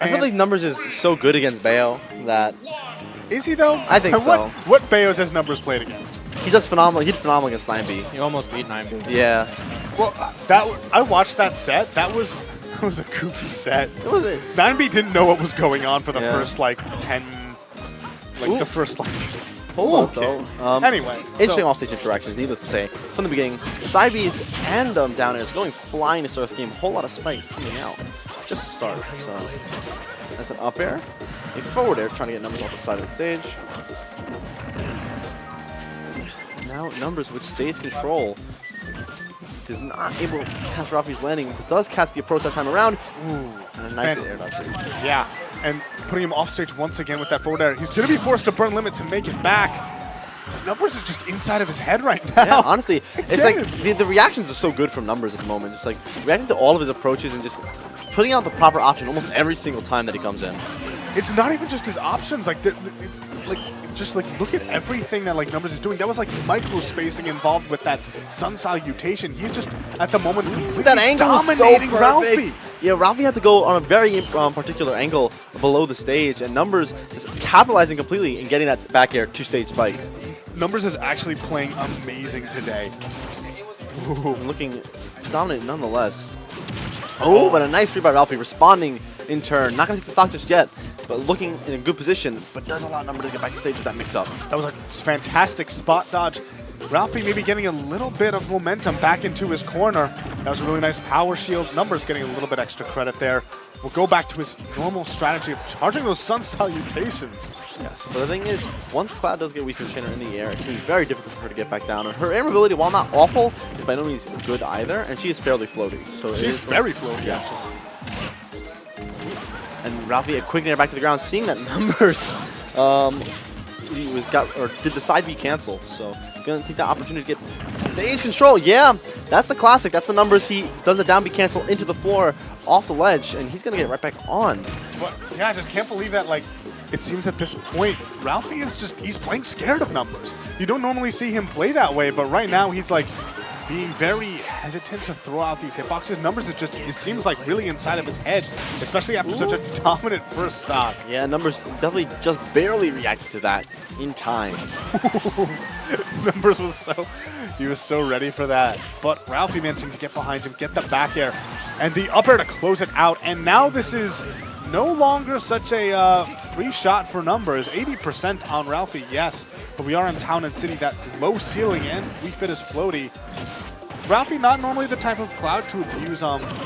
I feel like Numbers is so good against Bayo that... Is he though? I think so. What Bayo's has Numbers played against? He does phenomenal. He did phenomenal against 9B. He almost beat 9B. Yeah. Well, I watched that set. That was a kooky set. It was 9B didn't know what was going on for the first like 10, like the first like. Hold on, though. Anyway, interesting offstage interactions, needless to say. From the beginning, side Bs and down airs going flying to start the game. A whole lot of spikes coming out just to start. So that's an up air. A forward air trying to get Numbers off the side of the stage. Now Numbers with stage control. Is not able to catch Ralphie's landing, but does catch the approach that time around. Ooh, and a nice air dodge. Yeah, and putting him off stage once again with that forward air. He's going to be forced to burn limit to make it back. Numbers is just inside of his head right now. Yeah, honestly, it's like the reactions are so good from Numbers at the moment. Just like reacting to all of his approaches and just putting out the proper option almost every single time that he comes in. It's not even just his options. Like, just like look at everything that like Numbers is doing. That was like micro spacing involved with that sun salutation. He's just at the moment completely that angle dominating was so Ralphie. Yeah, Ralphie had to go on a very particular angle below the stage, and Numbers is capitalizing completely and getting that back air two-stage spike. Numbers is actually playing amazing today. Ooh, looking dominant nonetheless. Oh, but a nice read by Ralphie, responding in turn. Not going to take the stock just yet, but looking in a good position, but does allow Numbers to get back to stage with that mix-up. That was a fantastic spot dodge. Ralphie maybe getting a little bit of momentum back into his corner. That was a really nice power shield. Numbers getting a little bit extra credit there. We'll go back to his normal strategy of charging those sun salutations. Yes, but the thing is, once Cloud does get weak container in the air, it can be very difficult for her to get back down. And her air mobility, while not awful, is by no means good either, and she is fairly floaty. So she's very floaty. Yes. And Ralphie a quick air back to the ground, seeing that Numbers did the side B cancel. So gonna take that opportunity to get stage control. Yeah, that's the classic. That's the Numbers. He does the down B cancel into the floor off the ledge, and he's gonna get right back on. But yeah, I just can't believe that. Like, it seems at this point, Ralphie is he's playing scared of Numbers. You don't normally see him play that way, but right now he's like being very hesitant to throw out these hitboxes. Numbers is just, it seems like really inside of his head, especially after such a dominant first stock. Yeah, Numbers definitely just barely reacted to that in time. Numbers was so ready for that. But Ralphie managing to get behind him, get the back air, and the up air to close it out. And now this is no longer such a free shot for Numbers. 80% on Ralphie, yes. But we are in Town and City, that low ceiling and Wii Fit is floaty. Ralphie not normally the type of Cloud to abuse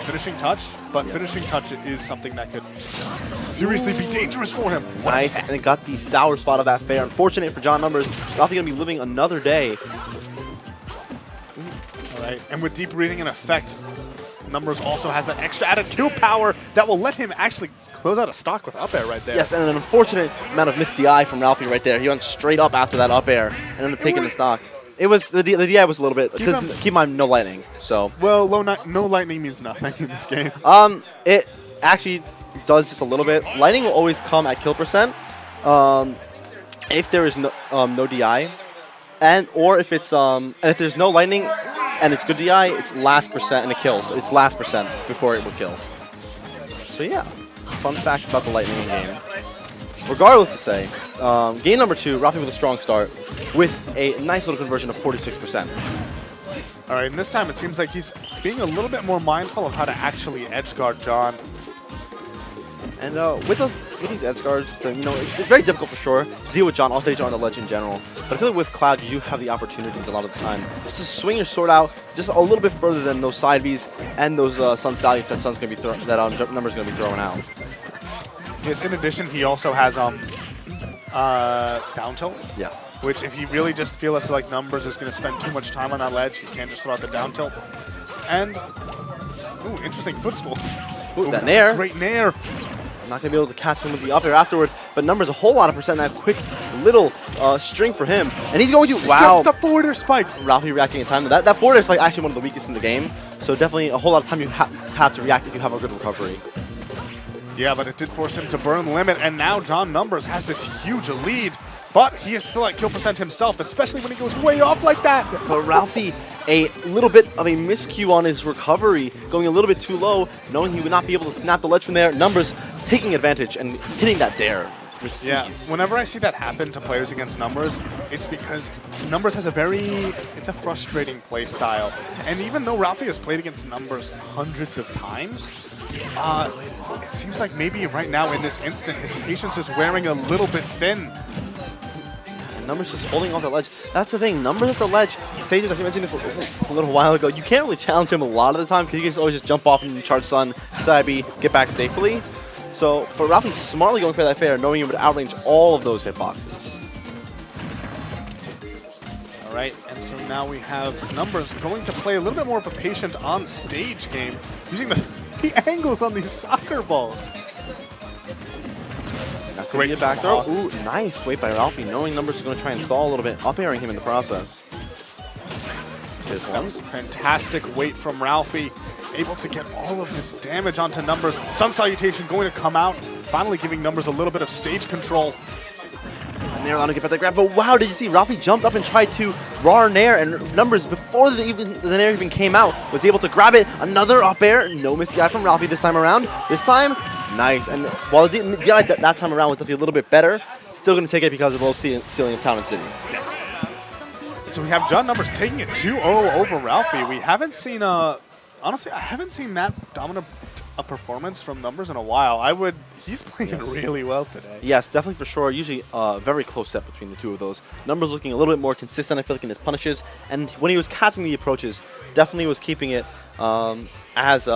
finishing touch, but finishing touch is something that could seriously be dangerous for him. Nice, and got the sour spot of that fair. Unfortunate for JohnNumbers. Ralphie gonna be living another day. All right, and with deep breathing in effect, Numbers also has that extra added kill power that will let him actually close out a stock with up air right there. Yes, and an unfortunate amount of missed DI from Ralphie right there. He went straight up after that up air and ended up taking the stock. It was the DI was a little bit, because keep in mind no lightning. So well, no lightning means nothing in this game. It actually does just a little bit. Lightning will always come at kill percent if there is no DI, or if it's and if there's no lightning and it's good DI, it's last percent and it kills. It's last percent before it will kill. So yeah, fun facts about the lightning in game. Regardless to say, game number 2, Ralphie with a strong start with a nice little conversion of 46%. All right, and this time it seems like he's being a little bit more mindful of how to actually edge guard John. And with these edge guards, so, you know, it's very difficult for sure to deal with John off stage or on the ledge in general. But I feel like with Cloud, you have the opportunities a lot of the time just to swing your sword out just a little bit further than those side Bs and those sun salutes that Numbers gonna be throwing out. Yes, in addition, he also has down tilt. Yes. Which, if you really just feel as like Numbers is going to spend too much time on that ledge, he can't just throw out the down tilt. And, ooh, interesting footstool. Ooh, that nair. Great nair. I'm not going to be able to catch him with the up air afterward, but Numbers a whole lot of percent in that quick little string for him. And he's going to, wow. Gets the forward air spike. Ralphie reacting in time. That forward air spike actually one of the weakest in the game. So definitely a whole lot of time you have to react if you have a good recovery. Yeah, but it did force him to burn limit, and now JohnNumbers has this huge lead. but he is still at kill percent himself, especially when he goes way off like that. But Ralphie, a little bit of a miscue on his recovery, going a little bit too low, knowing he would not be able to snap the ledge from there. Numbers taking advantage and hitting that dare. Yeah, whenever I see that happen to players against Numbers, it's because Numbers has it's a frustrating play style. And even though Ralphie has played against Numbers hundreds of times, it seems like maybe right now in this instant, his patience is wearing a little bit thin. And Numbers just holding off the ledge. That's the thing, Numbers at the ledge, Sage actually mentioned this a little while ago, you can't really challenge him a lot of the time because he can always just jump off and charge Sun, side B, get back safely. So, but Ralphie's smartly going for that fair, knowing he would outrange all of those hitboxes. All right, and so now we have Numbers going to play a little bit more of a patient on-stage game, using the angles on these soccer balls. That's going to be a back throw. Ooh, nice wait by Ralphie, knowing Numbers is going to try and stall a little bit, up-airing him in the process. Here's one. That was a fantastic wait from Ralphie. Able to get all of his damage onto Numbers. Sun Salutation going to come out, finally giving Numbers a little bit of stage control. And they're allowed to get back the grab, but wow, did you see Ralphie jumped up and tried to raw nair, and Numbers, before the nair even came out, was able to grab it. Another up air, no miss DI from Ralphie this time around. This time, nice. And while the DI that time around was definitely a little bit better, still going to take it because of the low ceiling of Town and City. Yes. So we have JohnNumbers taking it 2-0 over Ralphie. We haven't seen honestly, I haven't seen that dominant a performance from Numbers in a while. He's playing really well today. Yes, definitely for sure. Usually a very close set between the two of those. Numbers looking a little bit more consistent, I feel like, in his punishes. And when he was catching the approaches, definitely was keeping it as